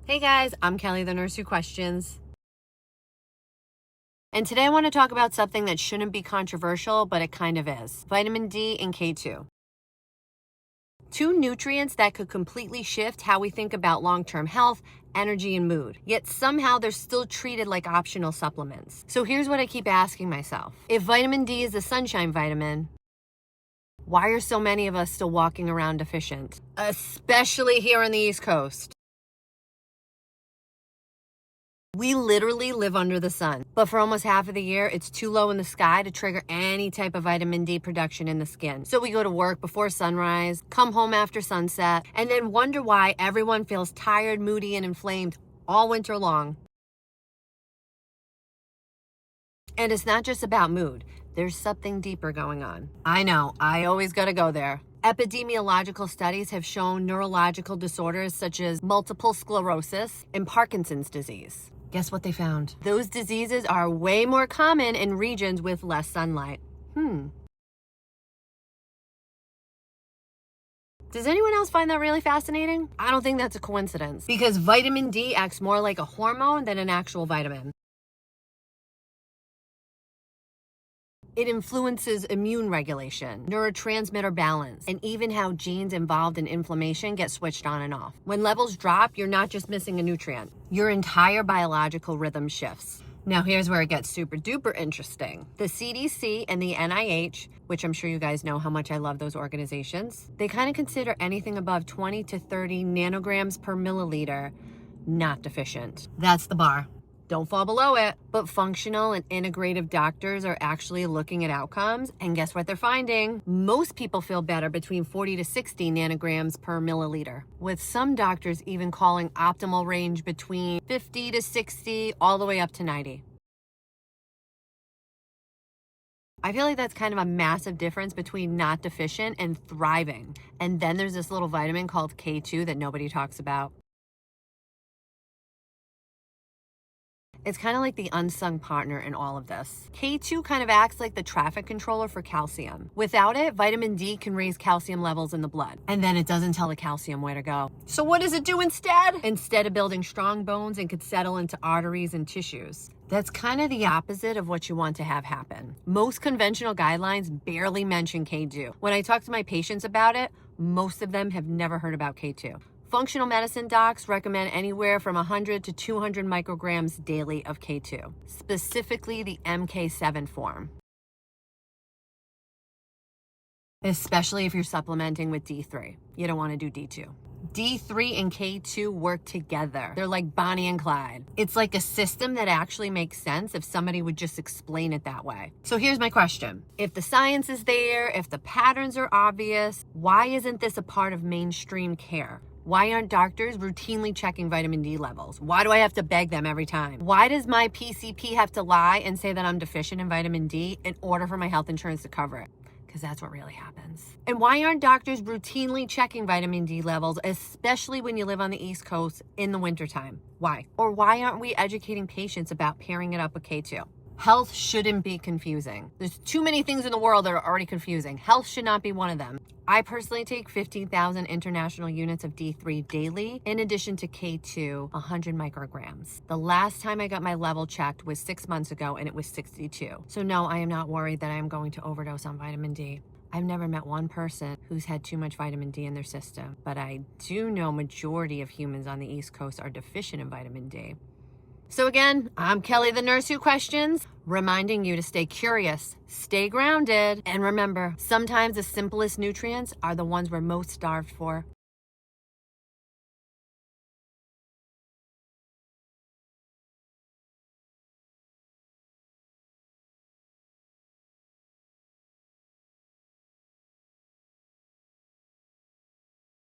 Hey guys, I'm Kelly, the nurse who questions. And today I want to talk about something that shouldn't be controversial, but it kind of is. Vitamin D and K2. Two nutrients that could completely shift how we think about long-term health, energy, and mood. Yet somehow they're still treated like optional supplements. So here's what I keep asking myself. If vitamin D is a sunshine vitamin, why are so many of us still walking around deficient? Especially here on the East Coast. We literally live under the sun, but for almost half of the year, it's too low in the sky to trigger any type of vitamin D production in the skin. So we go to work before sunrise, come home after sunset, and then wonder why everyone feels tired, moody, and inflamed all winter long. And it's not just about mood. There's something deeper going on. I know, I always gotta go there. Epidemiological studies have shown neurological disorders such as multiple sclerosis and Parkinson's disease. Guess what they found? Those diseases are way more common in regions with less sunlight. Does anyone else find that really fascinating? I don't think that's a coincidence because vitamin D acts more like a hormone than an actual vitamin. It influences immune regulation, neurotransmitter balance, and even how genes involved in inflammation get switched on and off. When levels drop, you're not just missing a nutrient. Your entire biological rhythm shifts. Now here's where it gets super duper interesting. The CDC and the NIH, which I'm sure you guys know how much I love those organizations, they kind of consider anything above 20 to 30 nanograms per milliliter not deficient. That's the bar. Don't fall below it. But functional and integrative doctors are actually looking at outcomes, and guess what they're finding? Most people feel better between 40 to 60 nanograms per milliliter, with some doctors even calling optimal range between 50 to 60 all the way up to 90. I feel like that's kind of a massive difference between not deficient and thriving. And then there's this little vitamin called K2 that nobody talks about. It's kind of like the unsung partner in all of this. K2 kind of acts like the traffic controller for calcium. Without it, vitamin D can raise calcium levels in the blood, and then it doesn't tell the calcium where to go. So what does it do instead? Instead of building strong bones, it could settle into arteries and tissues. That's kind of the opposite of what you want to have happen. Most conventional guidelines barely mention K2. When I talk to my patients about it, most of them have never heard about K2. Functional medicine docs recommend anywhere from 100 to 200 micrograms daily of K2, specifically the MK7 form. Especially if you're supplementing with D3. You don't want to do D2. D3 and K2 work together. They're like Bonnie and Clyde. It's like a system that actually makes sense if somebody would just explain it that way. So here's my question. If the science is there, if the patterns are obvious, why isn't this a part of mainstream care? Why aren't doctors routinely checking vitamin D levels? Why do I have to beg them every time? Why does my PCP have to lie and say that I'm deficient in vitamin D in order for my health insurance to cover it? Because that's what really happens. And why aren't doctors routinely checking vitamin D levels, especially when you live on the East Coast in the wintertime? Why? Or why aren't we educating patients about pairing it up with K2? Health shouldn't be confusing. There's too many things in the world that are already confusing. Health should not be one of them. I personally take 15,000 international units of D3 daily, in addition to K2, 100 micrograms. The last time I got my level checked was 6 months ago, and it was 62. So no, I am not worried that I am going to overdose on vitamin D. I've never met one person who's had too much vitamin D in their system, but I do know majority of humans on the East Coast are deficient in vitamin D. So again, I'm Kelly, the nurse who questions, reminding you to stay curious, stay grounded, and remember, sometimes the simplest nutrients are the ones we're most starved for.